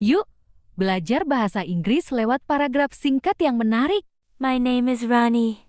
Yuk, belajar bahasa Inggris lewat paragraf singkat yang menarik. My name is Ronnie.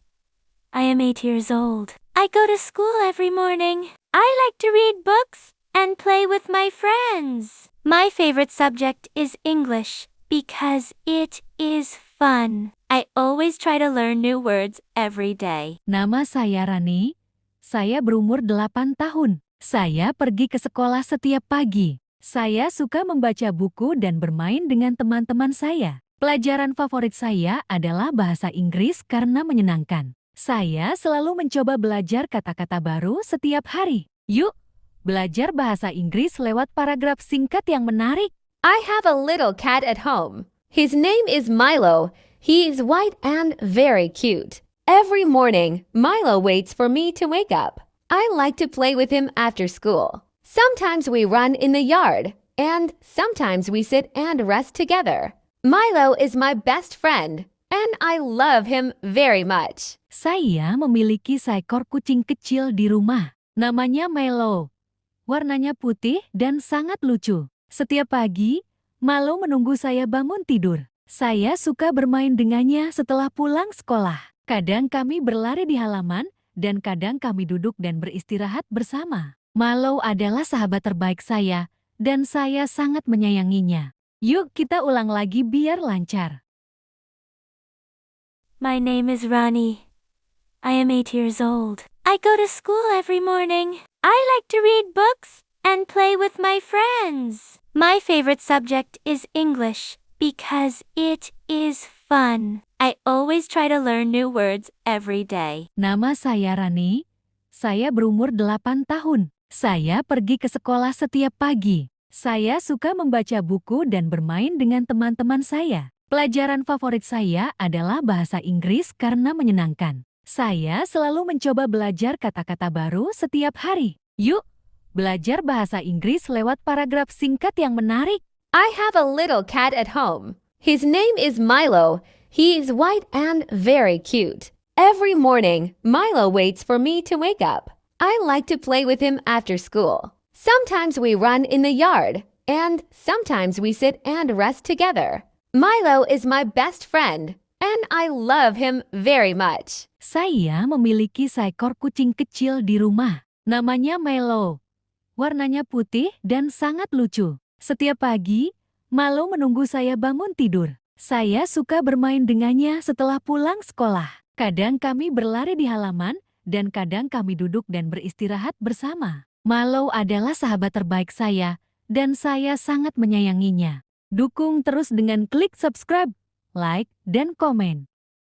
I am 8 years old. I go to school every morning. I like to read books and play with my friends. My favorite subject is English because it is fun. I always try to learn new words every day. Nama saya Rani. Saya berumur 8 tahun. Saya pergi ke sekolah setiap pagi. Saya suka membaca buku dan bermain dengan teman-teman saya. Pelajaran favorit saya adalah bahasa Inggris karena menyenangkan. Saya selalu mencoba belajar kata-kata baru setiap hari. Yuk, belajar bahasa Inggris lewat paragraf singkat yang menarik. I have a little cat at home. His name is Milo. He is white and very cute. Every morning, Milo waits for me to wake up. I like to play with him after school. Sometimes we run in the yard, and sometimes we sit and rest together. Milo is my best friend, and I love him very much. Saya memiliki seekor kucing kecil di rumah. Namanya Milo. Warnanya putih dan sangat lucu. Setiap pagi, Milo menunggu saya bangun tidur. Saya suka bermain dengannya setelah pulang sekolah. Kadang kami berlari di halaman, dan kadang kami duduk dan beristirahat bersama. Milo adalah sahabat terbaik saya, dan saya sangat menyayanginya. Yuk kita ulang lagi biar lancar. My name is Ronnie. I am 8 years old. I go to school every morning. I like to read books and play with my friends. My favorite subject is English because it is fun. I always try to learn new words every day. Nama saya Rani. Saya berumur 8 tahun. Saya pergi ke sekolah setiap pagi. Saya suka membaca buku dan bermain dengan teman-teman saya. Pelajaran favorit saya adalah bahasa Inggris karena menyenangkan. Saya selalu mencoba belajar kata-kata baru setiap hari. Yuk, belajar bahasa Inggris lewat paragraf singkat yang menarik. I have a little cat at home. His name is Milo. He is white and very cute. Every morning, Milo waits for me to wake up. I like to play with him after school. Sometimes we run in the yard, and sometimes we sit and rest together. Milo is my best friend, and I love him very much. Saya memiliki seekor kucing kecil di rumah. Namanya Milo. Warnanya putih dan sangat lucu. Setiap pagi, Milo menunggu saya bangun tidur. Saya suka bermain dengannya setelah pulang sekolah. Kadang kami berlari di halaman, dan kadang kami duduk dan beristirahat bersama. Milo adalah sahabat terbaik saya, dan saya sangat menyayanginya. Dukung terus dengan klik subscribe, like, dan komen.